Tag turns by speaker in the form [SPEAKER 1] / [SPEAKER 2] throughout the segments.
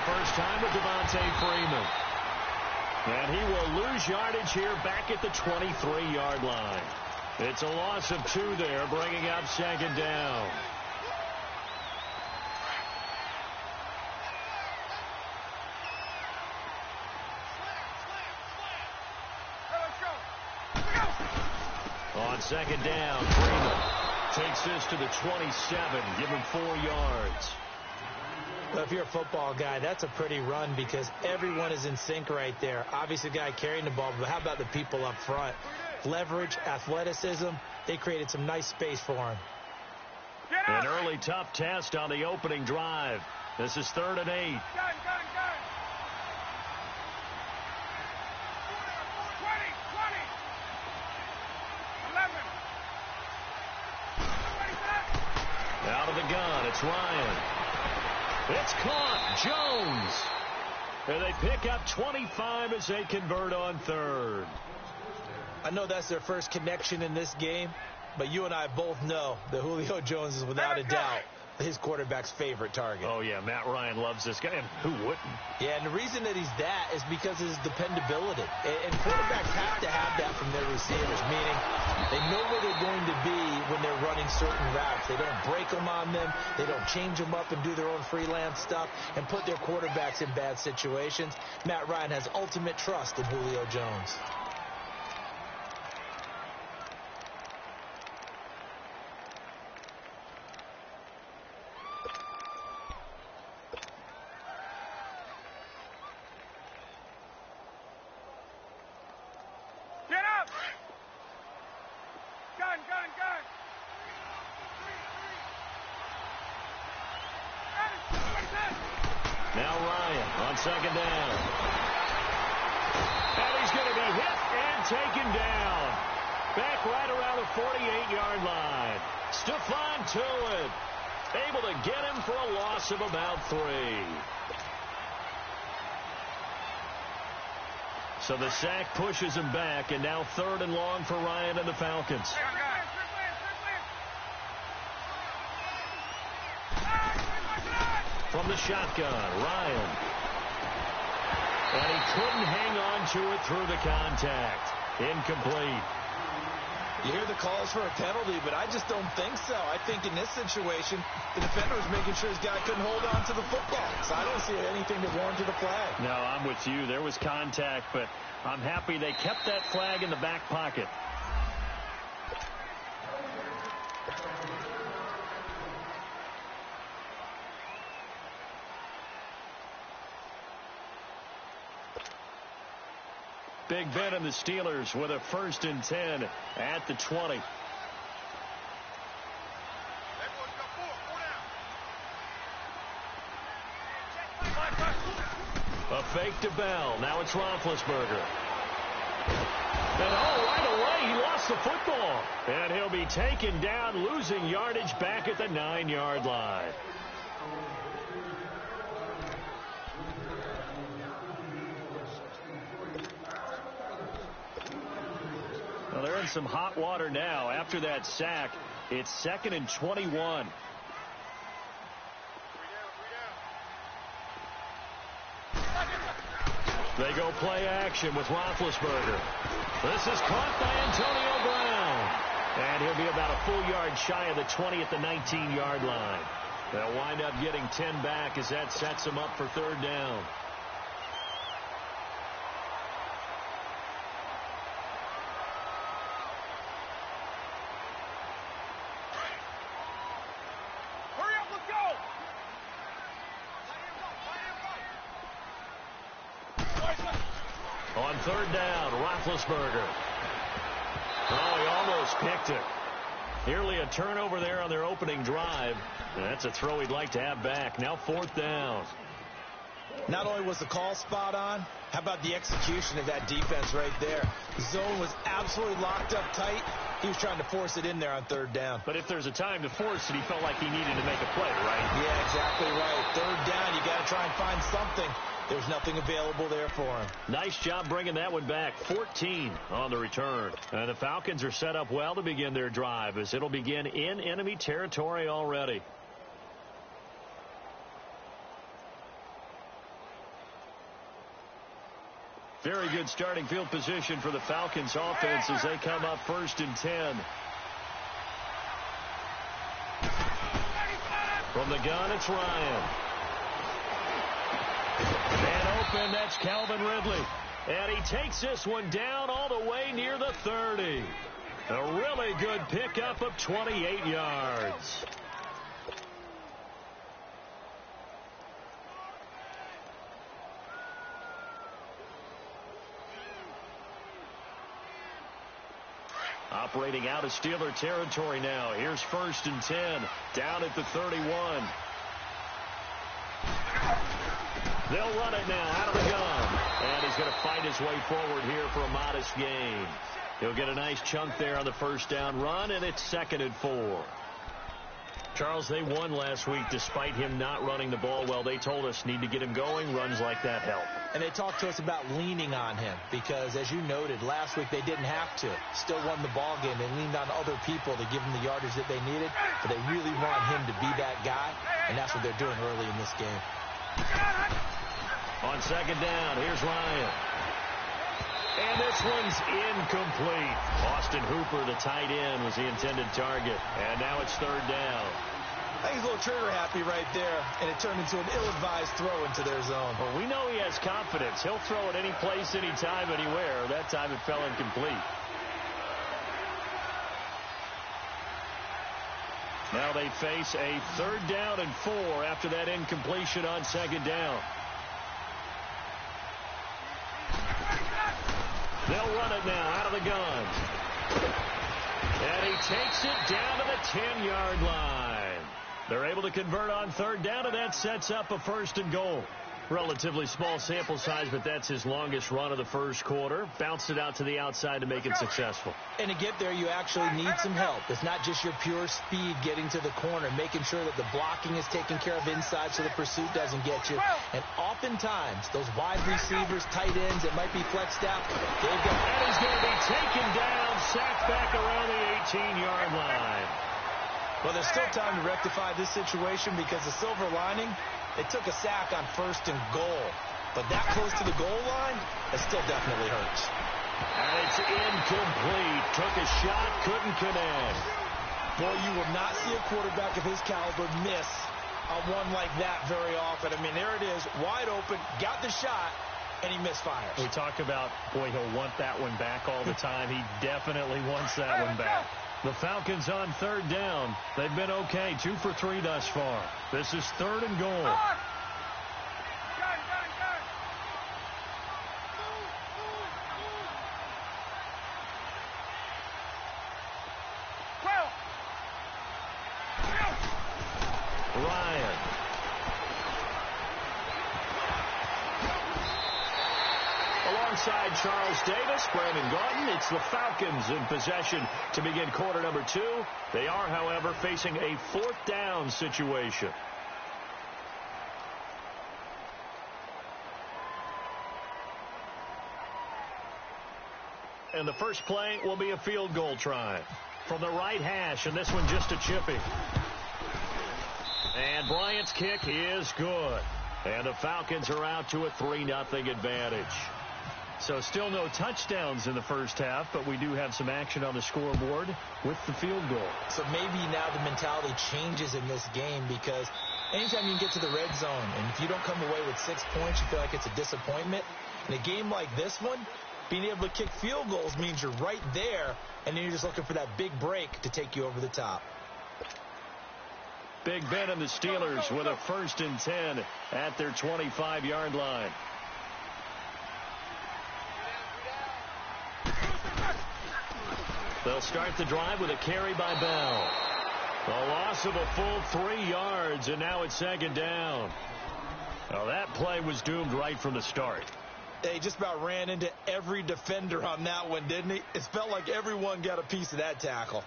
[SPEAKER 1] the first time with Devontae Freeman. And he will lose yardage here back at the 23-yard line. It's a loss of 2 there, bringing up second down. On second down, Freeman takes this to the 27, give him 4 yards.
[SPEAKER 2] Well, if you're a football guy, that's a pretty run because everyone is in sync right there. Obviously, the guy carrying the ball, but how about the people up front? Leverage, athleticism, they created some nice space for him.
[SPEAKER 1] An early tough test on the opening drive. This is 3rd and 8. Out of the gun, it's Ryan. It's caught, Jones. And they pick up 25 as they convert on 3rd.
[SPEAKER 2] I know that's their first connection in this game, but you and I both know that Julio Jones is without a doubt his quarterback's favorite target.
[SPEAKER 1] Oh, yeah, Matt Ryan loves this guy, and who wouldn't?
[SPEAKER 2] Yeah, and the reason that he's that is because of his dependability. And quarterbacks have to have that from their receivers, meaning they know where they're going to be when they're running certain routes. They don't break them on them. They don't change them up and do their own freelance stuff and put their quarterbacks in bad situations. Matt Ryan has ultimate trust in Julio Jones.
[SPEAKER 1] Now Ryan on second down. And he's going to be hit and taken down. Back right around the 48-yard line. Stephon Tuitt able to get him for a loss of about 3. So the sack pushes him back, and now 3rd and long for Ryan and the Falcons. From the shotgun, Ryan. And he couldn't hang on to it through the contact. Incomplete.
[SPEAKER 2] You hear the calls for a penalty, but I just don't think so. I think in this situation, the defender was making sure his guy couldn't hold on to the football. So I don't see anything that warranted a flag.
[SPEAKER 1] No, I'm with you. There was contact, but I'm happy they kept that flag in the back pocket. Big Ben and the Steelers with a 1st and 10 at the 20. A fake to Bell. Now it's Roethlisberger. And right away he lost the football. And he'll be taken down, losing yardage back at the 9-yard line. Well, they're in some hot water now. After that sack, it's 2nd and 21. They go play action with Roethlisberger. This is caught by Antonio Brown. And he'll be about a full yard shy of the 20 at the 19-yard line. They'll wind up getting 10 back as that sets them up for 3rd down. On 3rd down, Roethlisberger. Oh, he almost picked it. Nearly a turnover there on their opening drive. That's a throw he'd like to have back. Now 4th down.
[SPEAKER 2] Not only was the call spot on, how about the execution of that defense right there? The zone was absolutely locked up tight. He was trying to force it in there on 3rd down.
[SPEAKER 1] But if there's a time to force it, he felt like he needed to make a play, right?
[SPEAKER 2] Yeah, exactly right. 3rd down, you got to try and find something. There's nothing available there for him.
[SPEAKER 1] Nice job bringing that one back. 14 on the return. And the Falcons are set up well to begin their drive as it'll begin in enemy territory already. Very good starting field position for the Falcons offense as they come up 1st and 10. From the gun, it's Ryan. And open, that's Calvin Ridley. And he takes this one down all the way near the 30. A really good pickup of 28 yards. Operating out of Steeler territory now. Here's 1st and 10. Down at the 31. They'll run it now out of the gun. And he's going to fight his way forward here for a modest gain. He'll get a nice chunk there on the 1st down run, and it's 2nd and 4. Charles, they won last week despite him not running the ball well. They told us need to get him going. Runs like that help.
[SPEAKER 2] And they talked to us about leaning on him because, as you noted, last week they didn't have to. Still won the ball game. They leaned on other people to give them the yardage that they needed, but they really want him to be that guy, and that's what they're doing early in this game.
[SPEAKER 1] On 2nd down, here's Ryan. And this one's incomplete. Austin Hooper, the tight end, was the intended target. And now it's 3rd down.
[SPEAKER 2] I think he's a little trigger happy right there, and it turned into an ill-advised throw into their zone.
[SPEAKER 1] Well, we know he has confidence. He'll throw it any place, anytime, anywhere. That time it fell incomplete. Now they face a 3rd down and 4 after that incompletion on 2nd down. They'll run it now out of the gun. And he takes it down to the 10-yard line. They're able to convert on 3rd down, and that sets up a 1st and goal. Relatively small sample size, but that's his longest run of the 1st quarter. Bounced it out to the outside to make it successful.
[SPEAKER 2] And to get there, you actually need some help. It's not just your pure speed getting to the corner, making sure that the blocking is taken care of inside so the pursuit doesn't get you. And oftentimes, those wide receivers, tight ends, that might be flexed out, they've got...
[SPEAKER 1] And he's going to be taken down, sacked back around the 18-yard line.
[SPEAKER 2] Well, there's still time to rectify this situation because the silver lining, they took a sack on 1st and goal. But that close to the goal line, it still definitely hurts.
[SPEAKER 1] And it's incomplete. Took a shot, couldn't connect.
[SPEAKER 2] Boy, you will not see a quarterback of his caliber miss on one like that very often. I mean, there it is, wide open, got the shot, and he misfires.
[SPEAKER 1] We talk about, boy, he'll want that one back all the time. He definitely wants that one back. The Falcons on 3rd down. They've been okay, 2 for 3 thus far. This is 3rd and goal. Ryan. Alongside Charles Davis, Brandon Gaudin, it's the Falcons in possession to begin quarter number 2. They are, however, facing a 4th down situation. And the first play will be a field goal try from the right hash, and this one just a chippy. And Bryant's kick is good. And the Falcons are out to a 3-0 advantage. So still no touchdowns in the first half, but we do have some action on the scoreboard with the field goal.
[SPEAKER 2] So maybe now the mentality changes in this game because anytime you can get to the red zone, and if you don't come away with 6 points, you feel like it's a disappointment. In a game like this one, being able to kick field goals means you're right there, and then you're just looking for that big break to take you over the top.
[SPEAKER 1] Big Ben and the Steelers with a 1st and 10 at their 25-yard line. They'll start the drive with a carry by Bell. A loss of a full 3 yards, and now it's 2nd down. Well, that play was doomed right from the start.
[SPEAKER 2] He just about ran into every defender on that one, didn't he? It felt like everyone got a piece of that tackle.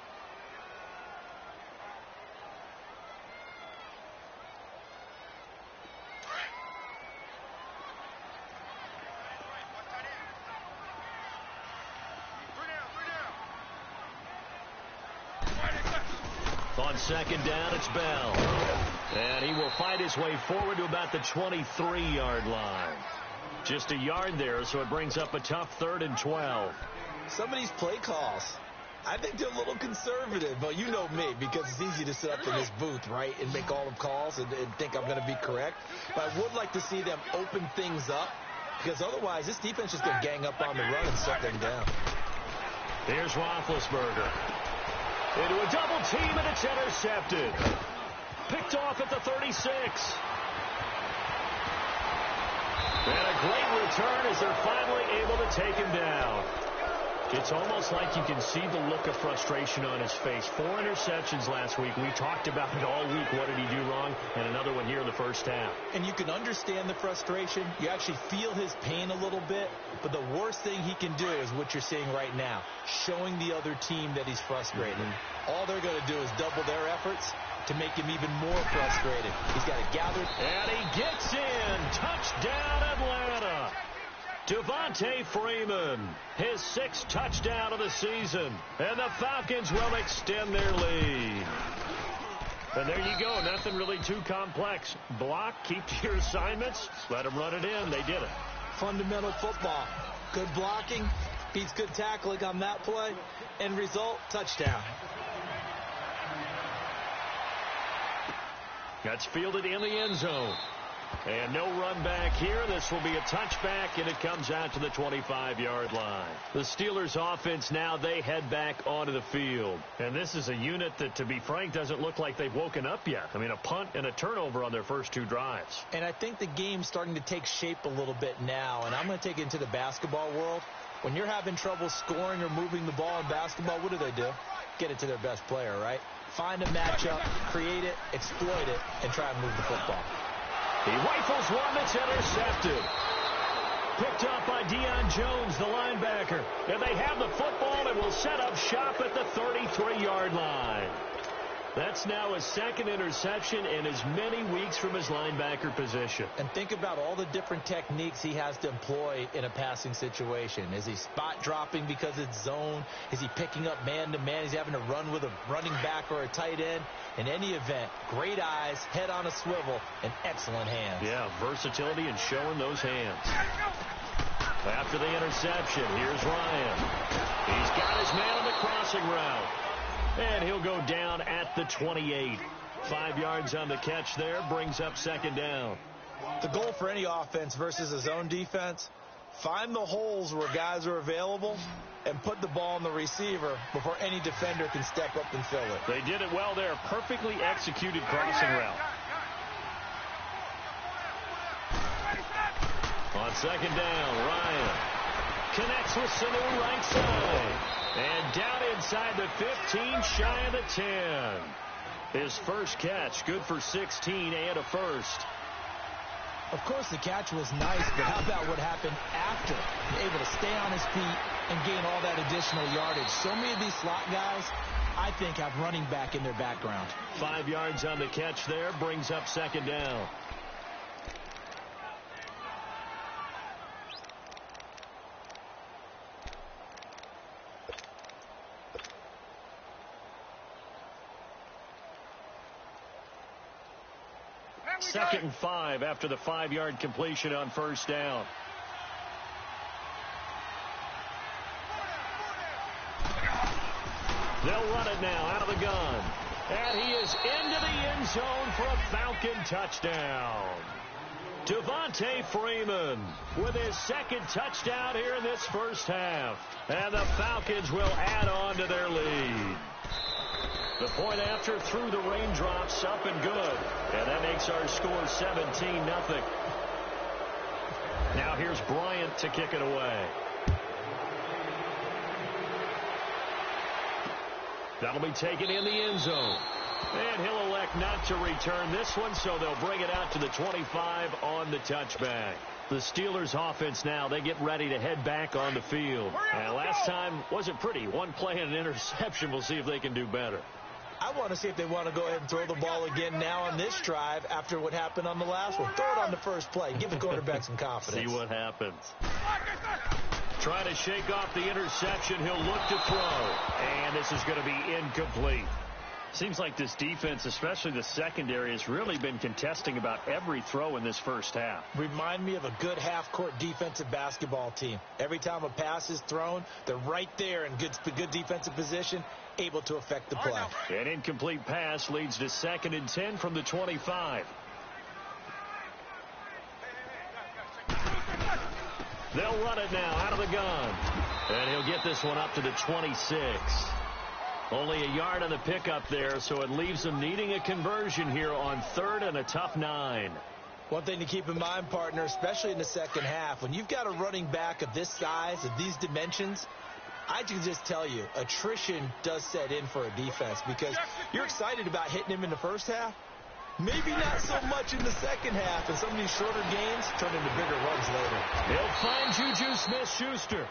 [SPEAKER 1] On 2nd down, it's Bell. And he will fight his way forward to about the 23-yard line. Just a yard there, so it brings up a tough 3rd and 12.
[SPEAKER 2] Some of these play calls, I think they're a little conservative, but you know me, because it's easy to sit up in this booth, right, and make all the calls and think I'm going to be correct. But I would like to see them open things up, because otherwise this defense is going to gang up on the run and shut them down.
[SPEAKER 1] Here's Roethlisberger. Into a double team, and it's intercepted. Picked off at the 36. And a great return as they're finally able to take him down. It's almost like you can see the look of frustration on his face. 4 interceptions last week. We talked about it all week. What did he do wrong? And another one here in the first half.
[SPEAKER 2] And you can understand the frustration. You actually feel his pain a little bit. But the worst thing he can do is what you're seeing right now, showing the other team that he's frustrated. All they're going to do is double their efforts to make him even more frustrated. He's got to gather.
[SPEAKER 1] And he gets in. Touchdown, Atlanta. Devontae Freeman, his 6th touchdown of the season. And the Falcons will extend their lead. And there you go. Nothing really too complex. Block, keep to your assignments, let them run it in. They did it.
[SPEAKER 2] Fundamental football. Good blocking, beats good tackling on that play. End result, touchdown.
[SPEAKER 1] That's fielded in the end zone. And no run back here. This will be a touchback, and it comes out to the 25-yard line. The Steelers' offense now, they head back onto the field. And this is a unit that, to be frank, doesn't look like they've woken up yet. I mean, a punt and a turnover on their first 2 drives.
[SPEAKER 2] And I think the game's starting to take shape a little bit now, and I'm going to take it into the basketball world. When you're having trouble scoring or moving the ball in basketball, what do? Get it to their best player, right? Find a matchup, create it, exploit it, and try and move the football.
[SPEAKER 1] He rifles one that's intercepted. Picked up by Deion Jones, the linebacker. And they have the football and will set up shop at the 33-yard line. That's now his 2nd interception in as many weeks from his linebacker position.
[SPEAKER 2] And think about all the different techniques he has to employ in a passing situation. Is he spot dropping because it's zone? Is he picking up man-to-man? Is he having to run with a running back or a tight end? In any event, great eyes, head on a swivel, and excellent hands.
[SPEAKER 1] Yeah, versatility and showing those hands. After the interception, here's Ryan. He's got his man on the crossing route. And he'll go down at the 28. 5 yards on the catch there, brings up 2nd down.
[SPEAKER 2] The goal for any offense versus a zone defense, find the holes where guys are available and put the ball on the receiver before any defender can step up and fill it.
[SPEAKER 1] They did it well there. Perfectly executed crossing route. On 2nd down, Ryan connects with Sanu right side. And down inside the 15, shy of the 10. His first catch, good for 16 and a first.
[SPEAKER 2] Of course, the catch was nice, but how about what happened after? Able to stay on his feet and gain all that additional yardage. So many of these slot guys, I think, have running back in their background.
[SPEAKER 1] 5 yards on the catch there, brings up 2nd down. Second and 5 after the 5-yard completion on first down. They'll run it now out of the gun. And he is into the end zone for a Falcon touchdown. Devontae Freeman with his 2nd touchdown here in this first half. And the Falcons will add on to their lead. The point after through the raindrops, up and good. And that makes our score 17-0. Now here's Bryant to kick it away. That'll be taken in the end zone. And he'll elect not to return this one, so they'll bring it out to the 25 on the touchback. The Steelers offense now, they get ready to head back on the field. And last time wasn't pretty. One play and an interception. We'll see if they can do better.
[SPEAKER 2] I want to see if they want to go ahead and throw the ball again now on this drive after what happened on the last one. Throw it on the first play. Give the quarterback some confidence.
[SPEAKER 1] See what happens. Trying to shake off the interception. He'll look to throw. And this is going to be incomplete. Seems like this defense, especially the secondary, has really been contesting about every throw in this first half.
[SPEAKER 2] Remind me of a good half-court defensive basketball team. Every time a pass is thrown, they're right there in good defensive position, able to affect the play.
[SPEAKER 1] An incomplete pass leads to 2nd and 10 from the 25. They'll run it now out of the gun. And he'll get this one up to the 26. Only a yard on the pickup there, so it leaves them needing a conversion here on 3rd and a tough 9.
[SPEAKER 2] One thing to keep in mind, partner, especially in the second half, when you've got a running back of this size, of these dimensions, I can just tell you, attrition does set in for a defense because you're excited about hitting him in the first half. Maybe not so much in the second half, and some of these shorter gains turn into bigger runs later.
[SPEAKER 1] He'll find Juju Smith-Schuster.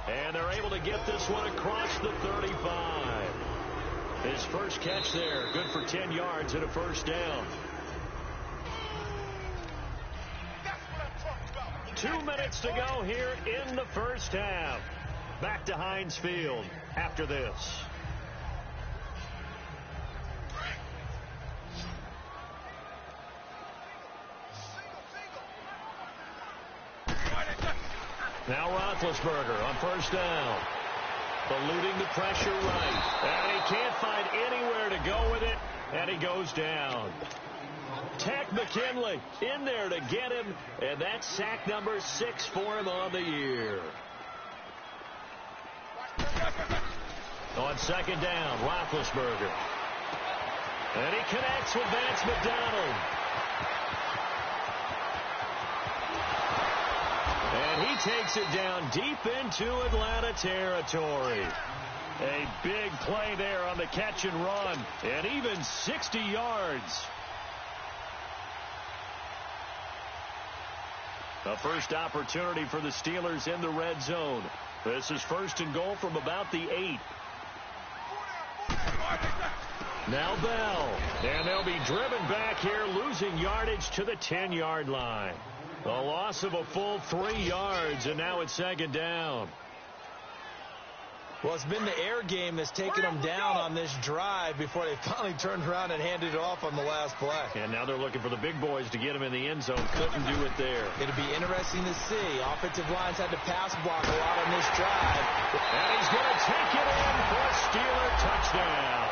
[SPEAKER 1] And they're able to get this one across the 35. His first catch there, good for 10 yards and a first down. 2 minutes to go here in the first half. Back to Heinz Field after this. Now Roethlisberger on first down. Eluding the pressure right. And he can't find anywhere to go with it. And he goes down. Tech McKinley in there to get him. And that's sack number 6 for him on the year. On second down, Roethlisberger. And he connects with Vance McDonald. And he takes it down deep into Atlanta territory. A big play there on the catch and run. And even 60 yards. A first opportunity for the Steelers in the red zone. This is 1st and goal from about the 8. Now Bell. And they'll be driven back here, losing yardage to the 10-yard line. A loss of a full 3 yards, and now it's second down.
[SPEAKER 2] Well, it's been the air game that's taken them down on this drive before they finally turned around and handed it off on the last play.
[SPEAKER 1] And now they're looking for the big boys to get him in the end zone. Couldn't do it there.
[SPEAKER 2] It'll be interesting to see. Offensive lines had to pass block a lot on this drive.
[SPEAKER 1] And he's going to take it in for a Steeler touchdown.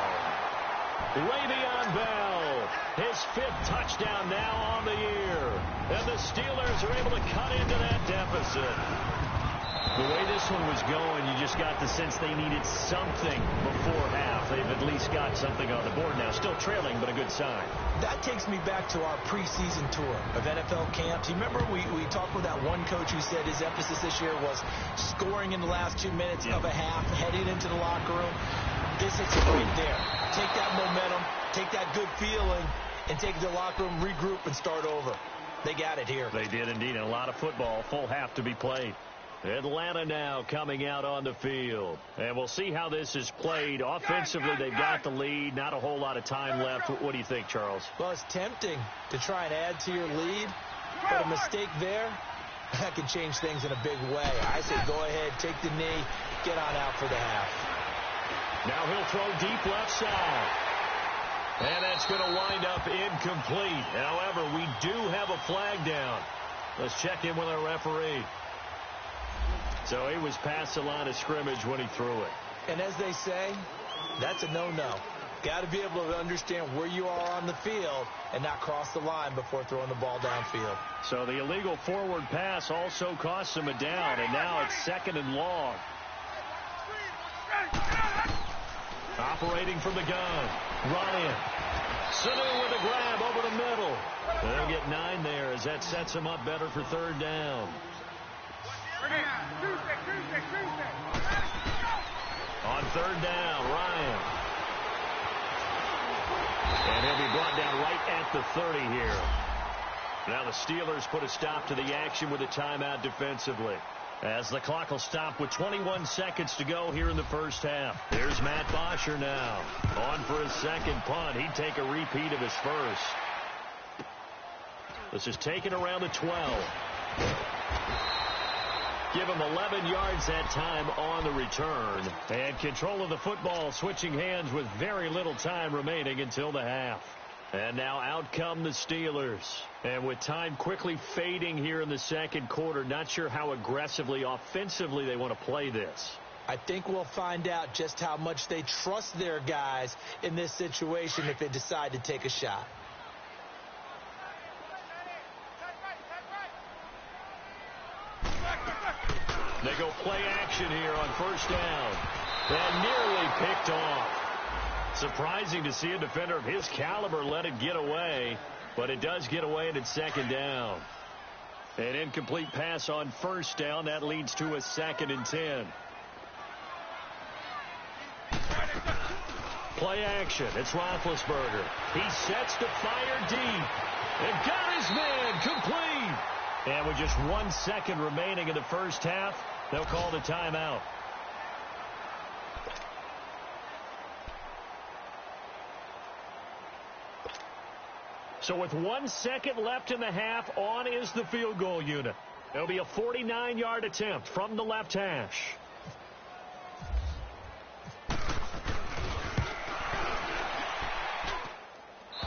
[SPEAKER 1] Le'Veon Bell, his 5th touchdown now on the year. And the Steelers are able to cut into that deficit. The way this one was going, you just got the sense they needed something before half. They've at least got something on the board now. Still trailing, but a good sign.
[SPEAKER 2] That takes me back to our preseason tour of NFL camps. You remember we talked with that one coach who said his emphasis this year was scoring in the last 2 minutes of a half, heading into the locker room. This is it right there. Take that momentum, take that good feeling, and take it to the locker room, regroup, and start over. They got it here.
[SPEAKER 1] They did indeed. And a lot of football, full half to be played. Atlanta now coming out on the field. And we'll see how this is played. Offensively, they've got the lead. Not a whole lot of time left. What do you think, Charles?
[SPEAKER 2] Well, it's tempting to try and add to your lead. But a mistake there, that can change things in a big way. I say go ahead, take the knee, get on out for the half.
[SPEAKER 1] Now he'll throw deep left side. And that's going to wind up incomplete. However, we do have a flag down. Let's check in with our referee. So he was past the line of scrimmage when he threw it.
[SPEAKER 2] And as they say, that's a no-no. Got to be able to understand where you are on the field and not cross the line before throwing the ball downfield.
[SPEAKER 1] So the illegal forward pass also cost him a down, and now it's 2nd and long. Operating from the gun. Ryan. Sanu with a grab over the middle. They'll get 9 there as that sets him up better for 3rd down. On 3rd down, Ryan. And he'll be brought down right at the 30 here. Now the Steelers put a stop to the action with a timeout defensively. As the clock will stop with 21 seconds to go here in the first half. Here's Matt Bosher now. On for his 2nd punt. He'd take a repeat of his first. This is taken around the 12. Give him 11 yards that time on the return. And control of the football switching hands with very little time remaining until the half. And now out come the Steelers. And with time quickly fading here in the second quarter, not sure how aggressively, offensively they want to play this.
[SPEAKER 2] I think we'll find out just how much they trust their guys in this situation if they decide to take a shot.
[SPEAKER 1] They go play action here on first down. And nearly picked off. Surprising to see a defender of his caliber let it get away, but it does get away and it's second down. An incomplete pass on first down. That leads to a 2nd and 10. Play action. It's Roethlisberger. He sets to fire deep. And got his man complete. And with just 1 second remaining in the first half, they'll call the timeout. So with 1 second left in the half, on is the field goal unit. It'll be a 49-yard attempt from the left hash.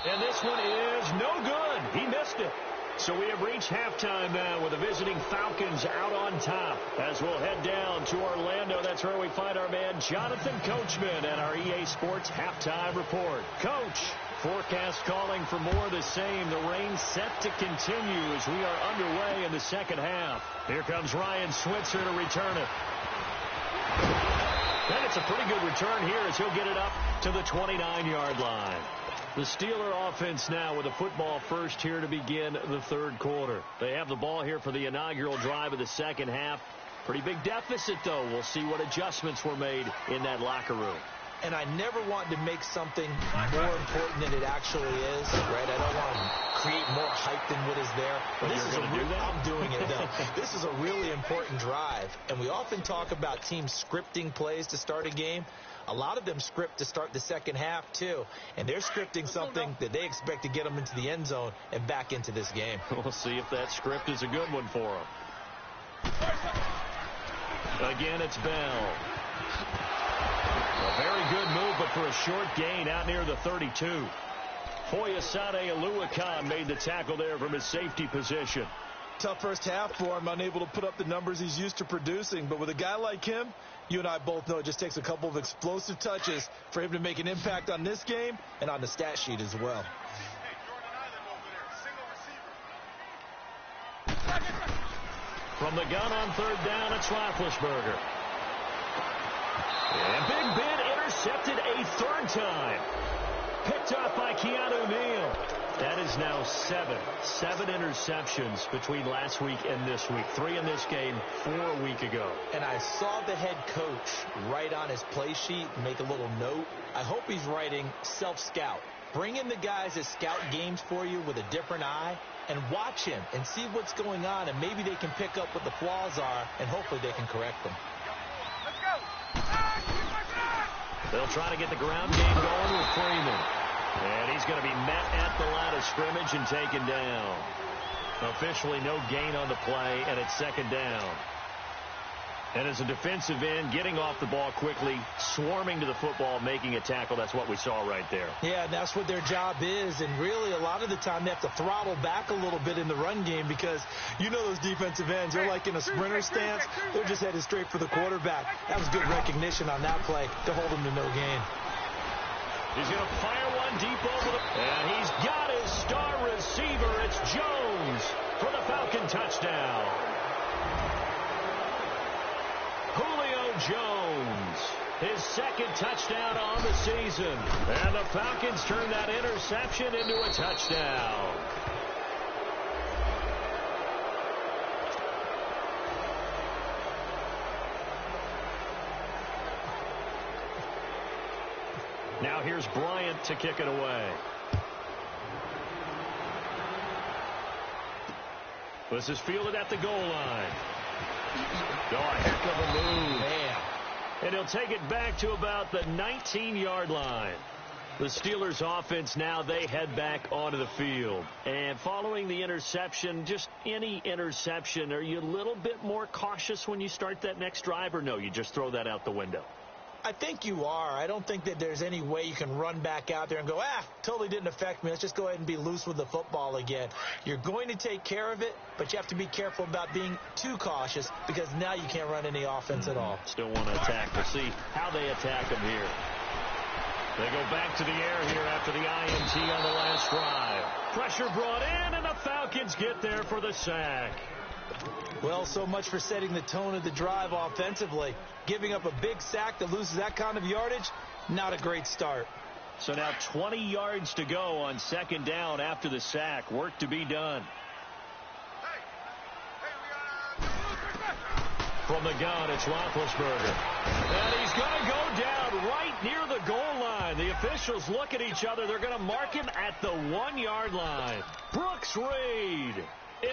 [SPEAKER 1] And this one is no good. He missed it. So we have reached halftime now with the visiting Falcons out on top. As we'll head down to Orlando, that's where we find our man Jonathan Coachman and our EA Sports halftime report. Coach, forecast calling for more of the same. The rain set to continue as we are underway in the second half. Here comes Ryan Switzer to return it. And it's a pretty good return here as he'll get it up to the 29-yard line. The Steeler offense now with a football first here to begin the third quarter. They have the ball here for the inaugural drive of the second half. Pretty big deficit, though. We'll see what adjustments were made in that locker room.
[SPEAKER 2] And I never want to make something more important than it actually is, right? I don't want to create more hype than what is there.
[SPEAKER 1] But this is
[SPEAKER 2] I'm doing it, though. This is a really important drive. And we often talk about teams scripting plays to start a game. A lot of them script to start the second half, too. And they're scripting something that they expect to get them into the end zone and back into this game.
[SPEAKER 1] We'll see if that script is a good one for them. Again, it's Bell. A very good move, but for a short gain out near the 32. Foyesade Oluwakan made the tackle there from his safety position.
[SPEAKER 2] Tough first half for him, unable to put up the numbers he's used to producing. But with a guy like him, you and I both know it just takes a couple of explosive touches for him to make an impact on this game and on the stat sheet as well.
[SPEAKER 1] From the gun on third down, it's Roethlisberger. And Big Ben intercepted a third time. Picked off by Keanu Neal. That is now seven interceptions between last week and this week. 3 in this game, 4 a week ago.
[SPEAKER 2] And I saw the head coach write on his play sheet, make a little note. I hope he's writing self-scout. Bring in the guys that scout games for you with a different eye and watch him and see what's going on, and maybe they can pick up what the flaws are, and hopefully they can correct them.
[SPEAKER 1] They'll try to get the ground game going with Freeman. And he's going to be met at the line of scrimmage and taken down. Officially no gain on the play, and it's second down. And as a defensive end, getting off the ball quickly, swarming to the football, making a tackle, that's what we saw right there.
[SPEAKER 2] Yeah, and that's what their job is. And really, a lot of the time, they have to throttle back a little bit in the run game because you know those defensive ends, they're like in a sprinter stance. They're just headed straight for the quarterback. That was good recognition on that play to hold him to no gain.
[SPEAKER 1] He's going to fire one deep over the... And he's got his star receiver. It's Jones for the Falcon touchdown. Julio Jones, his second touchdown on the season. And the Falcons turn that interception into a touchdown. Now here's Bryant to kick it away. This is fielded at the goal line. Oh, a heck of a move.
[SPEAKER 2] Man.
[SPEAKER 1] And he'll take it back to about the 19-yard line. The Steelers offense now, they head back onto the field. And following the interception, just any interception, are you a little bit more cautious when you start that next drive, or no, you just throw that out the window?
[SPEAKER 2] I think you are. I don't think that there's any way you can run back out there and go, totally didn't affect me. Let's just go ahead and be loose with the football again. You're going to take care of it, but you have to be careful about being too cautious because now you can't run any offense at all.
[SPEAKER 1] Still want to attack. We'll see how they attack them here. They go back to the air here after the INT on the last drive. Pressure brought in, and the Falcons get there for the sack.
[SPEAKER 2] Well, so much for setting the tone of the drive offensively. Giving up a big sack that loses that kind of yardage, not a great start.
[SPEAKER 1] So now 20 yards to go on second down after the sack. Work to be done. From the gun, it's Roethlisberger. And he's going to go down right near the goal line. The officials look at each other. They're going to mark him at the 1-yard line. Brooks Reed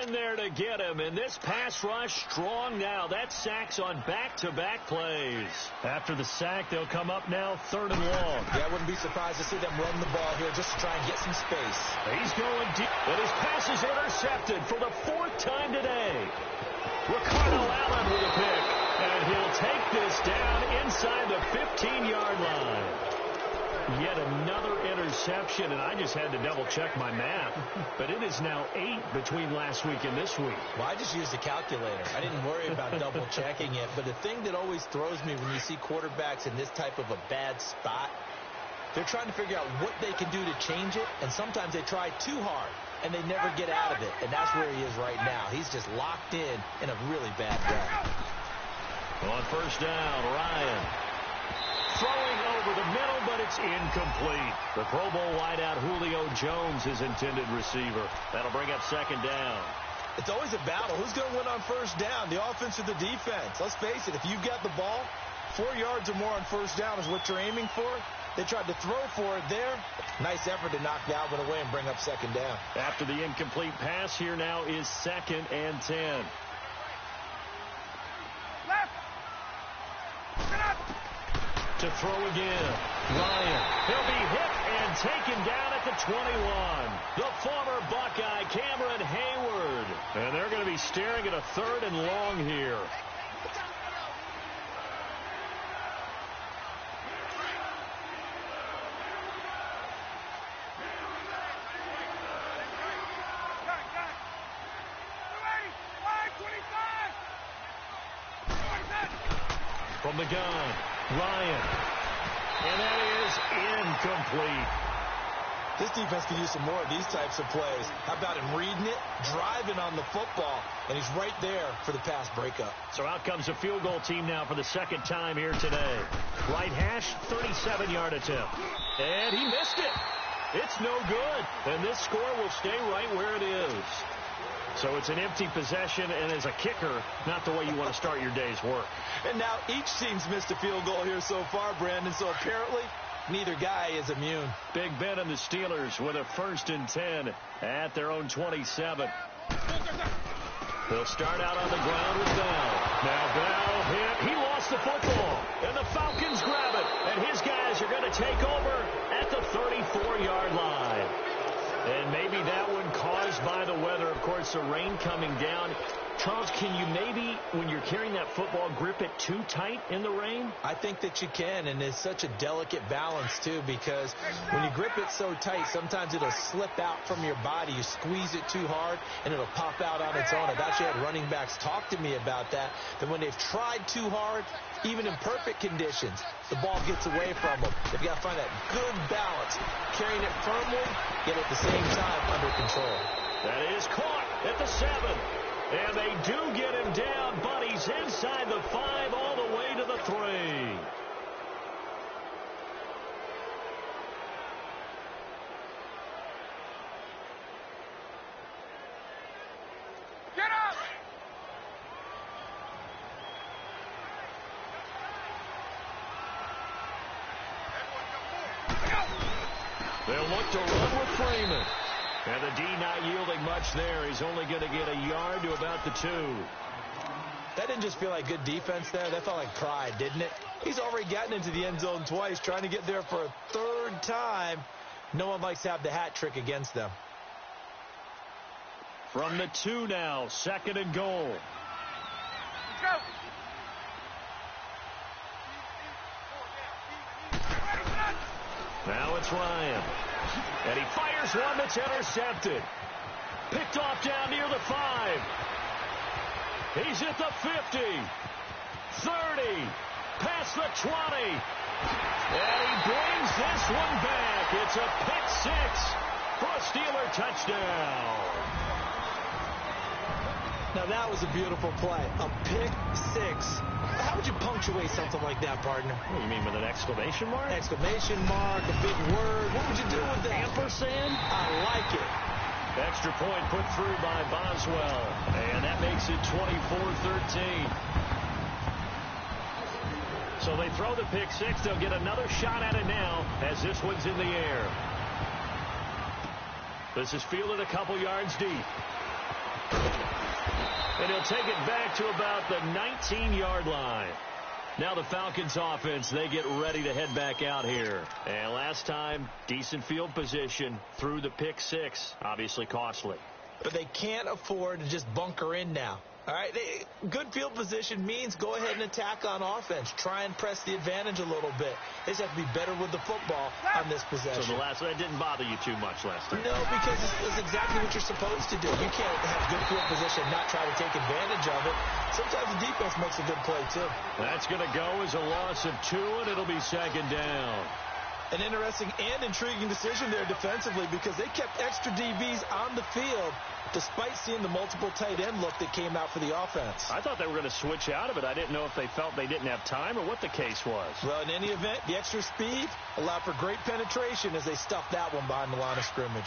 [SPEAKER 1] in there to get him. And this pass rush strong now. That sack's on back-to-back plays. After the sack, they'll come up now 3rd and long.
[SPEAKER 2] Yeah, I wouldn't be surprised to see them run the ball here just to try and get some space.
[SPEAKER 1] He's going deep. And his pass is intercepted for the 4th time today. Ricardo Allen with a pick, and he'll take this down inside the 15-yard line. Yet another interception, and I just had to double-check my math. But it is now 8 between last week and this week.
[SPEAKER 2] Well, I just used a calculator. I didn't worry about double-checking it. But the thing that always throws me when you see quarterbacks in this type of a bad spot, they're trying to figure out what they can do to change it, and sometimes they try too hard, and they never get out of it. And that's where he is right now. He's just locked in a really bad way.
[SPEAKER 1] On first down, Ryan throwing over the middle, but it's incomplete. The Pro Bowl wideout Julio Jones, his intended receiver. That'll bring up second down.
[SPEAKER 2] It's always a battle. Who's going to win on first down, the offense or the defense? Let's face it, if you've got the ball, 4 yards or more on first down is what you're aiming for. They tried to throw for it there. Nice effort to knock Dalvin away and bring up second down.
[SPEAKER 1] After the incomplete pass, here now is 2nd and 10. To throw again. Ryan. He'll be hit and taken down at the 21. The former Buckeye, Cameron Hayward. And they're going to be staring at a 3rd and long here. From the gun, Ryan. And that is incomplete.
[SPEAKER 2] This defense could use some more of these types of plays. How about him reading it, driving on the football, and he's right there for the pass breakup.
[SPEAKER 1] So out comes a field goal team now for the 2nd time here today. Right hash, 37-yard attempt. And he missed it. It's no good. And this score will stay right where it is. So it's an empty possession, and as a kicker, not the way you want to start your day's work.
[SPEAKER 2] And now each team's missed a field goal here so far, Brandon, so apparently neither guy is immune.
[SPEAKER 1] Big Ben and the Steelers with a 1st and 10 at their own 27. They'll start out on the ground with Bell. Now Bell hit. He lost the football, and the Falcons grab it, and his guys are going to take over at the 34-yard line. And maybe that one caused by the weather. Of course, the rain coming down. Charles, can you maybe, when you're carrying that football, grip it too tight in the rain?
[SPEAKER 2] I think that you can, and it's such a delicate balance, too, because when you grip it so tight, sometimes it'll slip out from your body. You squeeze it too hard, and it'll pop out on its own. I've actually had running backs talk to me about that when they've tried too hard, even in perfect conditions, the ball gets away from them. They've got to find that good balance, carrying it firmly, yet at the same time under control.
[SPEAKER 1] That is caught at the 7. And they do get him down, but he's inside the 5 all the way to the 3.
[SPEAKER 3] Get up!
[SPEAKER 1] They'll look to run with Freeman. And the D not yielding much there. He's only going to get a yard to about the 2.
[SPEAKER 2] That didn't just feel like good defense there. That felt like pride, didn't it? He's already gotten into the end zone twice, trying to get there for a third time. No one likes to have the hat trick against them.
[SPEAKER 1] From the 2 now, 2nd and goal.
[SPEAKER 3] Go.
[SPEAKER 1] Now it's Ryan. And he fires one that's intercepted. Picked off down near the 5. He's at the 50. 30. Past the 20. And he brings this one back. It's a pick 6 for a Steeler touchdown.
[SPEAKER 2] Now, that was a beautiful play. A pick 6. How would you punctuate something like that, partner?
[SPEAKER 1] What do you mean, with an exclamation mark?
[SPEAKER 2] Exclamation mark, a big word. What would you do with that?
[SPEAKER 1] Ampersand?
[SPEAKER 2] I like it.
[SPEAKER 1] Extra point put through by Boswell. And that makes it 24-13. So they throw the pick 6. They'll get another shot at it now as this one's in the air. This is fielded a couple yards deep. And he'll take it back to about the 19-yard line. Now the Falcons offense, they get ready to head back out here. And last time, decent field position through the pick 6. Obviously costly.
[SPEAKER 2] But they can't afford to just bunker in now. All right, good field position means go ahead and attack on offense. Try and press the advantage a little bit. They just have to be better with the football on this possession.
[SPEAKER 1] So that didn't bother you too much last time?
[SPEAKER 2] No, because it's exactly what you're supposed to do. You can't have good field position and not try to take advantage of it. Sometimes the defense makes a good play, too.
[SPEAKER 1] That's going to go as a loss of 2, and it'll be 2nd down.
[SPEAKER 2] An interesting and intriguing decision there defensively because they kept extra DBs on the field despite seeing the multiple tight end look that came out for the offense.
[SPEAKER 1] I thought they were going to switch out of it. I didn't know if they felt they didn't have time or what the case was.
[SPEAKER 2] Well, in any event, the extra speed allowed for great penetration as they stuffed that one behind the line of scrimmage.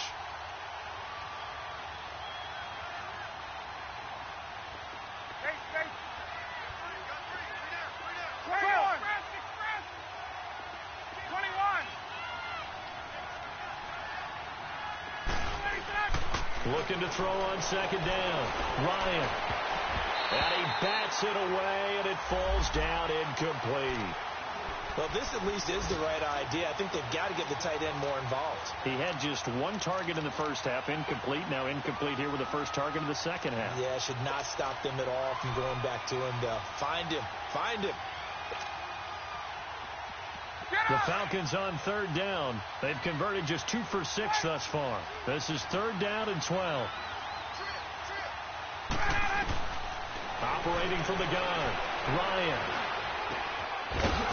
[SPEAKER 1] Looking to throw on 2nd down. Ryan. And he bats it away, and it falls down incomplete.
[SPEAKER 2] Well, this at least is the right idea. I think they've got to get the tight end more involved.
[SPEAKER 1] He had just 1 target in the first half, incomplete. Now incomplete here with the first target of the second half.
[SPEAKER 2] Yeah, should not stop them at all from going back to him, though. Find him. Find him.
[SPEAKER 1] The Falcons on 3rd down. They've converted just 2 for 6 thus far. This is 3rd down and 12. Operating from the gun, Ryan.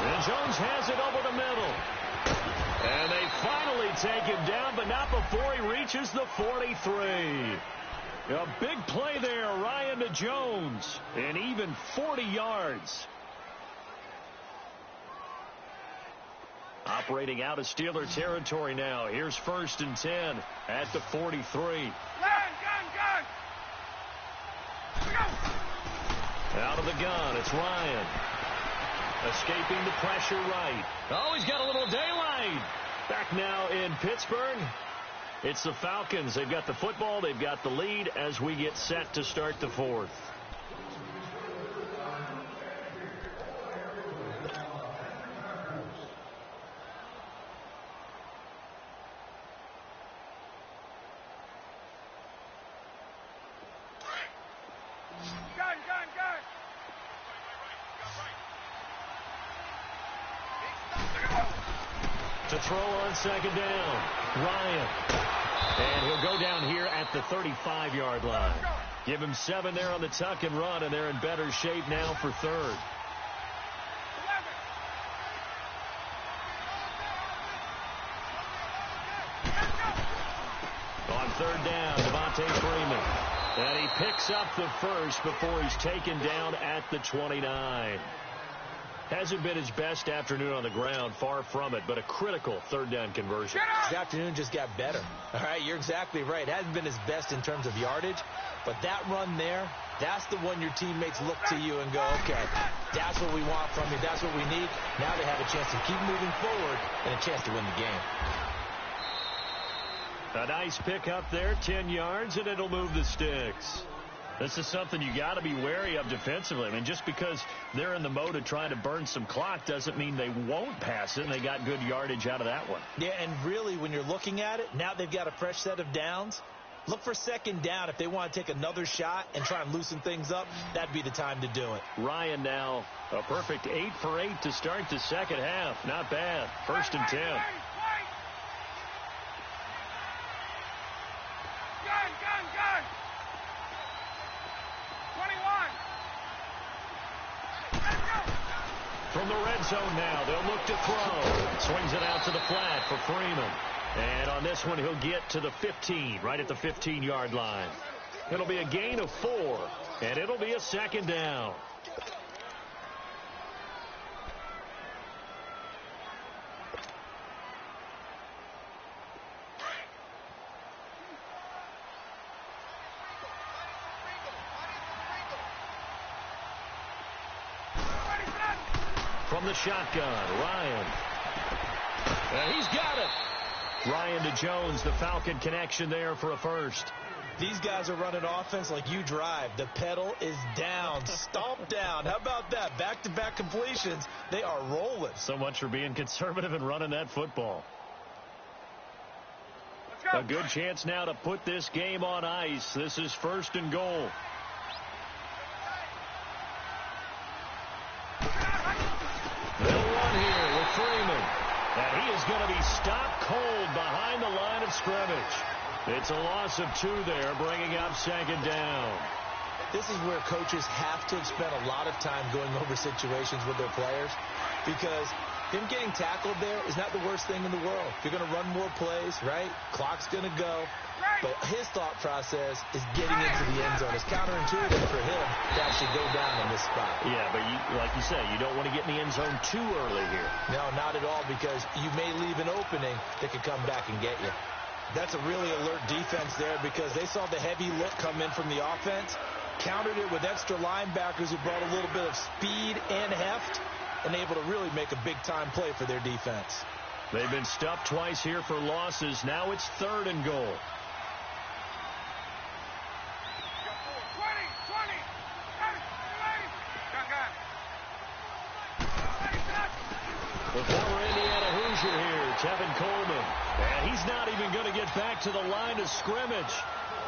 [SPEAKER 1] And Jones has it over the middle. And they finally take him down, but not before he reaches the 43. A big play there, Ryan to Jones. And even 40 yards. Operating out of Steeler territory now. Here's 1st and 10 at the 43. Out of the gun, it's Ryan. Escaping the pressure right. Oh, he's got a little daylight. Back now in Pittsburgh. It's the Falcons. They've got the football. They've got the lead as we get set to start the 4th. To throw on 2nd down, Ryan. And he'll go down here at the 35-yard line. Give him 7 there on the tuck and run, and they're in better shape now for 3rd. On 3rd down, Devontae Freeman. And he picks up the first before he's taken down at the 29. Hasn't been his best afternoon on the ground, far from it, but a critical 3rd down conversion.
[SPEAKER 2] His afternoon just got better. All right, you're exactly right. Hasn't been his best in terms of yardage, but that run there, that's the one your teammates look to you and go, okay, that's what we want from you. That's what we need. Now they have a chance to keep moving forward and a chance to win the game.
[SPEAKER 1] A nice pick up there, 10 yards, and it'll move the sticks. This is something you got to be wary of defensively. I mean, just because they're in the mode of trying to burn some clock doesn't mean they won't pass it, and they got good yardage out of that one.
[SPEAKER 2] Yeah, and really, when you're looking at it, now they've got a fresh set of downs. Look for second down. If they want to take another shot and try and loosen things up, that'd be the time to do it.
[SPEAKER 1] Ryan now, a perfect 8 for 8 to start the second half. Not bad. 1st and 10.
[SPEAKER 3] Gun. 21. Let's go.
[SPEAKER 1] From the red zone now, they'll look to throw. Swings it out to the flat for Freeman. And on this one, he'll get to the 15, right at the 15-yard line. It'll be a gain of 4, and it'll be a second down. From the shotgun, Ryan. And he's got it. Ryan to Jones, the Falcon connection there for a first.
[SPEAKER 2] These guys are running offense like you drive. The pedal is down, stomped down. How about that? Back-to-back completions. They are rolling.
[SPEAKER 1] So much for being conservative and running that football. A good chance now to put this game on ice. This is 1st and goal. They'll run here with Freeman. And he is going to be stopped cold behind the line of scrimmage. It's a loss of 2 there, bringing up second down.
[SPEAKER 2] This is where coaches have to spend a lot of time going over situations with their players, because him getting tackled there is not the worst thing in the world. You're going to run more plays, right? Clock's going to go. But his thought process is getting into the end zone. It's counterintuitive for him to actually go down in this spot.
[SPEAKER 1] Yeah, but like you say, you don't want to get in the end zone too early here.
[SPEAKER 2] No, not at all, because you may leave an opening that could come back and get you. That's a really alert defense there, because they saw the heavy look come in from the offense, countered it with extra linebackers who brought a little bit of speed and heft, and able to really make a big-time play for their defense.
[SPEAKER 1] They've been stuffed twice here for losses. Now it's 3rd and goal.
[SPEAKER 3] 20. Gun.
[SPEAKER 1] The former Indiana Hoosier here, Tevin Coleman. And he's not even going to get back to the line of scrimmage.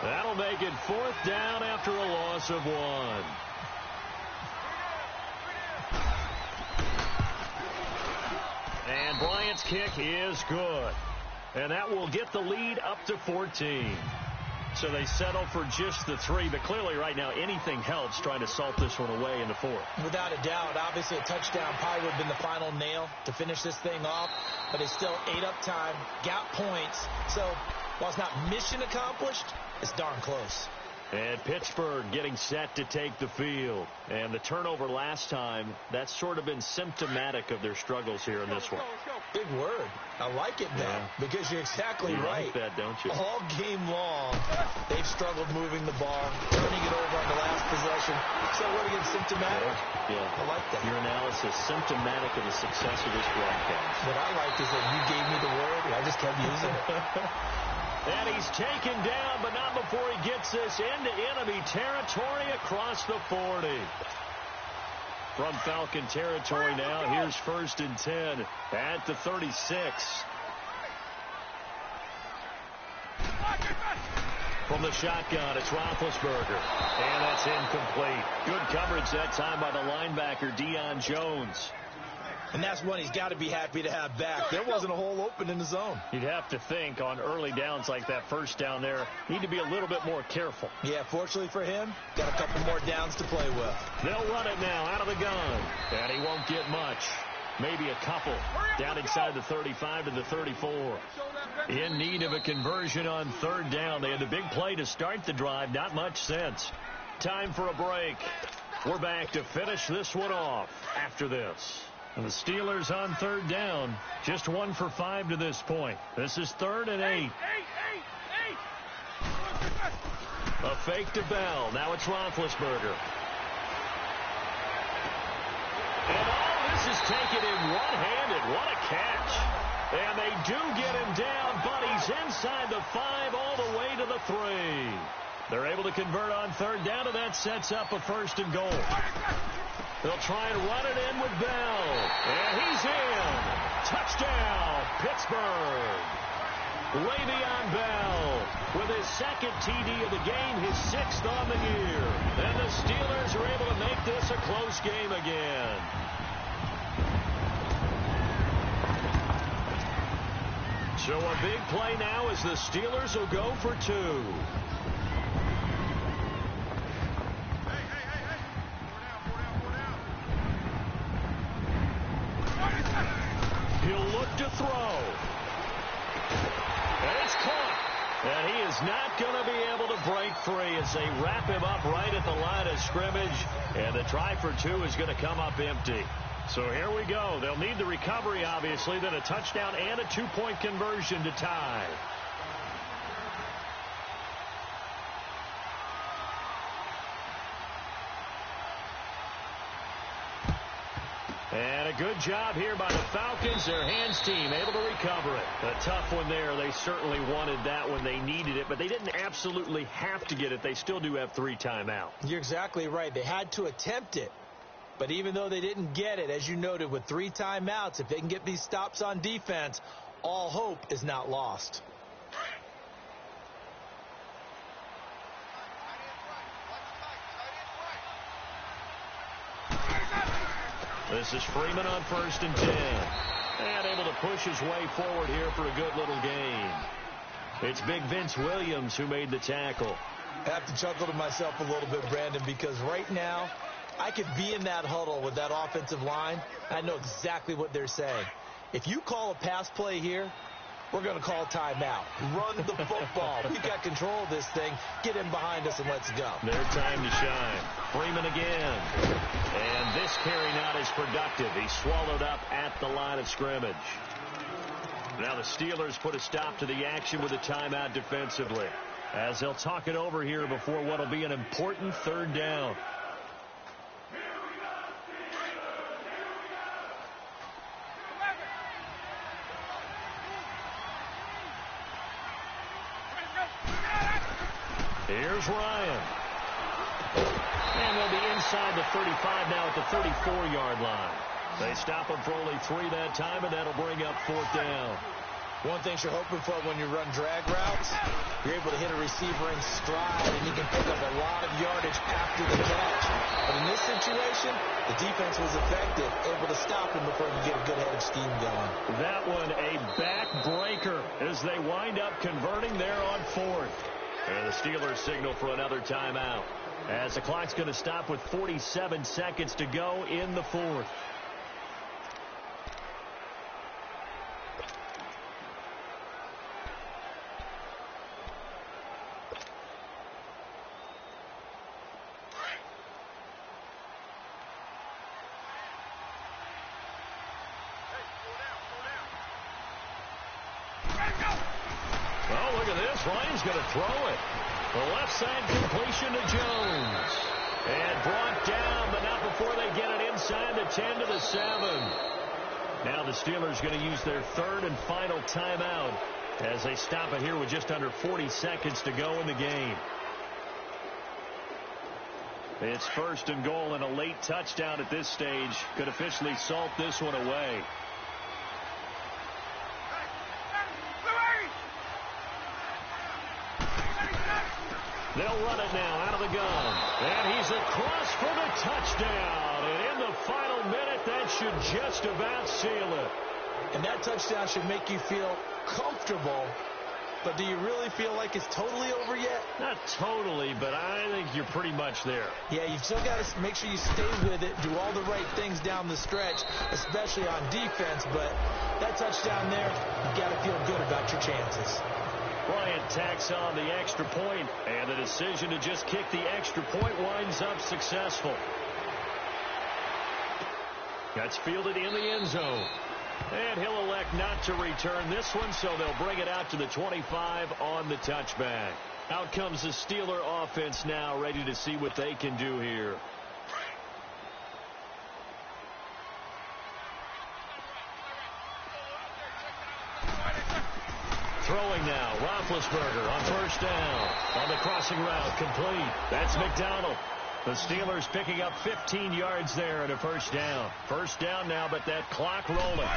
[SPEAKER 1] That'll make it 4th down after a loss of 1. And Bryant's kick is good. And that will get the lead up to 14. So they settle for just the 3. But clearly right now anything helps trying to salt this one away in the 4th.
[SPEAKER 2] Without a doubt, obviously a touchdown probably would have been the final nail to finish this thing off. But it's still ate up time, got points. So while it's not mission accomplished, it's darn close.
[SPEAKER 1] And Pittsburgh getting set to take the field. And the turnover last time, that's sort of been symptomatic of their struggles here in this one.
[SPEAKER 2] Big word. I like it now, because you're exactly right.
[SPEAKER 1] You like that, don't you?
[SPEAKER 2] All game long, they've struggled moving the ball, turning it over on the last possession. So what again, symptomatic?
[SPEAKER 1] Yeah.
[SPEAKER 2] I like that.
[SPEAKER 1] Your analysis, symptomatic of the success of this broadcast.
[SPEAKER 2] What I like is that you gave me the word, and I just kept using it.
[SPEAKER 1] And he's taken down, but not before he gets this into enemy territory across the 40. From Falcon territory now, here's 1st and 10 at the 36. From the shotgun, it's Roethlisberger. And that's incomplete. Good coverage that time by the linebacker, Deion Jones.
[SPEAKER 2] And that's one he's got to be happy to have back. There wasn't a hole open in the zone.
[SPEAKER 1] You'd have to think on early downs like that first down there, need to be a little bit more careful.
[SPEAKER 2] Yeah, fortunately for him, got a couple more downs to play with.
[SPEAKER 1] They'll run it now out of the gun. And he won't get much. Maybe a couple. Down inside the 35 to the 34. In need of a conversion on 3rd down. They had the big play to start the drive. Not much sense. Time for a break. We're back to finish this one off after this. And the Steelers on 3rd down. Just 1 for 5 to this point. This is 3rd and 8. A fake to Bell. Now it's Roethlisberger. And all this is taken in one-handed. What a catch. And they do get him down, but he's inside the 5 all the way to the 3. They're able to convert on third down, and that sets up a first and goal. They'll try and run it in with Bell. And he's in. Touchdown, Pittsburgh. Le'Veon Bell with his second TD of the game, his sixth on the year. And the Steelers are able to make this a close game again. So a big play now as the Steelers will go for two. He'll look to throw. And it's caught. And he is not going to be able to break free as they wrap him up right at the line of scrimmage. And the try for two is going to come up empty. So here we go. They'll need the recovery, obviously, then a touchdown and a two-point conversion to tie. And a good job here by the Falcons. Their hands team able to recover it. A tough one there. They certainly wanted that when they needed it, but they didn't absolutely have to get it. They still do have 3 timeouts.
[SPEAKER 2] You're exactly right. They had to attempt it. But even though they didn't get it, as you noted, with 3 timeouts, if they can get these stops on defense, all hope is not lost.
[SPEAKER 1] This is Freeman on 1st and 10. And able to push his way forward here for a good little gain. It's Big Vince Williams who made the tackle.
[SPEAKER 2] I have to chuckle to myself a little bit, Brandon, because right now, I could be in that huddle with that offensive line. I know exactly what they're saying. If you call a pass play here, we're going to call timeout. Run the football. We've got control of this thing. Get in behind us and let's go.
[SPEAKER 1] Their time to shine. Freeman again. And this carry not as productive. He's swallowed up at the line of scrimmage. Now the Steelers put a stop to the action with a timeout defensively, as they'll talk it over here before what will be an important third down. Here's Ryan. And they'll be inside the 35 now at the 34-yard line. They stop him for only 3 that time, and that'll bring up 4th down.
[SPEAKER 2] One thing you're hoping for when you run drag routes, you're able to hit a receiver in stride, and you can pick up a lot of yardage after the catch. But in this situation, the defense was effective, able to stop him before you get a good head of steam going.
[SPEAKER 1] That one a backbreaker as they wind up converting there on 4th. And the Steelers signal for another timeout, as the clock's going to stop with 47 seconds to go in the 4th. Oh, look at this. Ryan's going to throw it. The left side completion to Jones. And brought down, but not before they get it inside the 10 to the 7. Now the Steelers going to use their 3rd and final timeout as they stop it here with just under 40 seconds to go in the game. It's 1st and goal, and a late touchdown at this stage could officially salt this one away. They'll run it now out of the gun. And he's across for the touchdown. And in the final minute, that should just about seal it.
[SPEAKER 2] And that touchdown should make you feel comfortable. But do you really feel like it's totally over yet?
[SPEAKER 1] Not totally, but I think you're pretty much there.
[SPEAKER 2] Yeah, you've still got to make sure you stay with it, do all the right things down the stretch, especially on defense. But that touchdown there, you've got to feel good about your chances.
[SPEAKER 1] Bryant tacks on the extra point, and the decision to just kick the extra point winds up successful. That's fielded in the end zone. And he'll elect not to return this one, so they'll bring it out to the 25 on the touchback. Out comes the Steeler offense now, ready to see what they can do here. Throwing now, Roethlisberger on first down. On the crossing route, complete. That's McDonald. The Steelers picking up 15 yards there and a first down. First down now, but that clock rolling.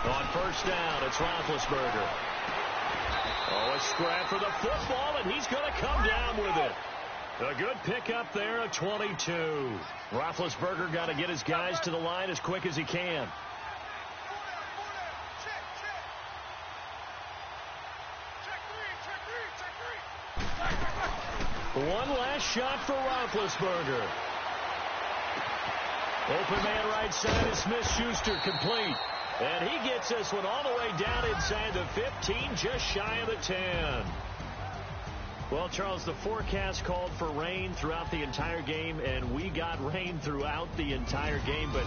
[SPEAKER 1] On first down, it's Roethlisberger. Oh, a scrap for the football, and he's going to come down with it. A good pickup there at 22. Roethlisberger got to get his guys to the line as quick as he can. One last shot for Roethlisberger. Open man right side is Smith-Schuster, complete. And he gets this one all the way down inside the 15, just shy of the 10. Well, Charles, the forecast called for rain throughout the entire game, and we got rain throughout the entire game. But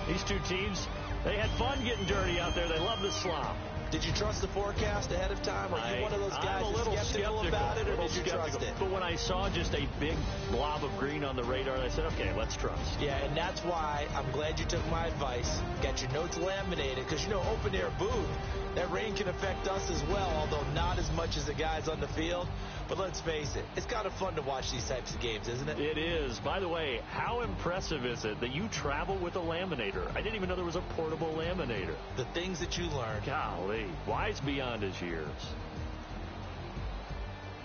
[SPEAKER 1] these two teams, they had fun getting dirty out there. They love the slop.
[SPEAKER 2] Did you trust the forecast ahead of time? Are you one of those guys
[SPEAKER 1] I'm a little skeptical
[SPEAKER 2] about it, or did you trust it?
[SPEAKER 1] But when I saw just a big blob of green on the radar, I said, okay, let's trust.
[SPEAKER 2] Yeah, and that's why I'm glad you took my advice. Got your notes laminated, because, you know, open-air booth, that rain can affect us as well, although not as much as the guys on the field. But let's face it, it's kind of fun to watch these types of games, isn't it?
[SPEAKER 1] It is. By the way, how impressive is it that you travel with a laminator? I didn't even know there was a portable laminator.
[SPEAKER 2] The things that you learn.
[SPEAKER 1] Golly, wise beyond his years.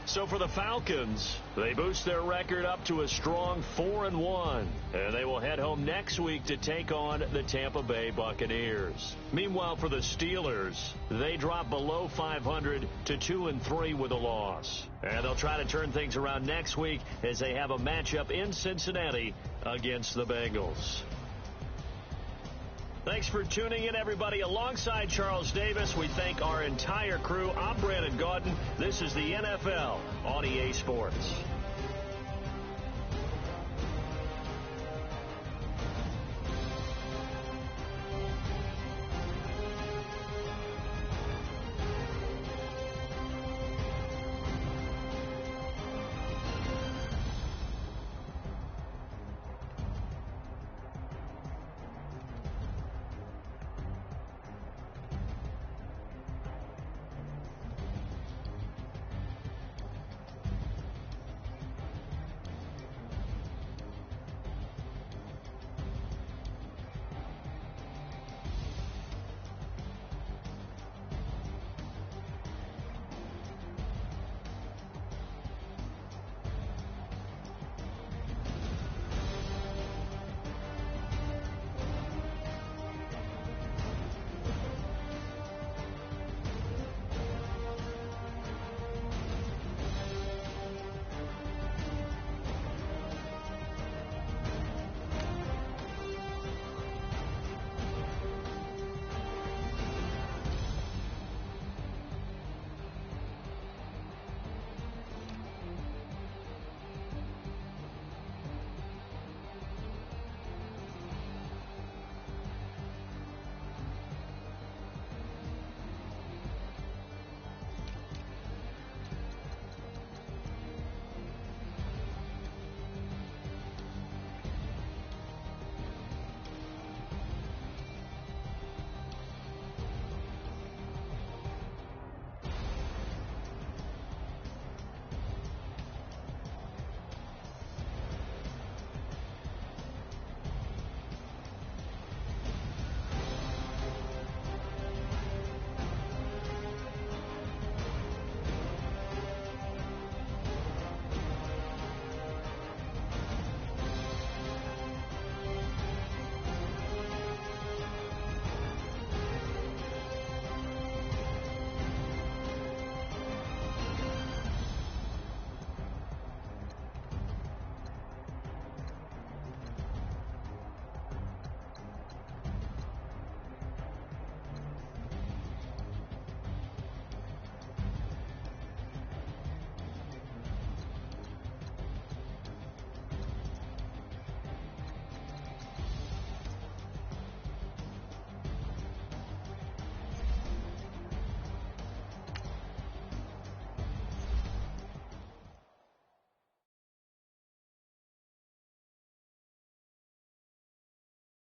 [SPEAKER 1] So for the Falcons, they boost their record up to a strong 4-1, and they will head home next week to take on the Tampa Bay Buccaneers. Meanwhile, for the Steelers, they drop below 500 to 2-3 with a loss. And they'll try to turn things around next week as they have a matchup in Cincinnati against the Bengals. Thanks for tuning in, everybody. Alongside Charles Davis, we thank our entire crew. I'm Brandon Gaudin. This is the NFL on EA Sports.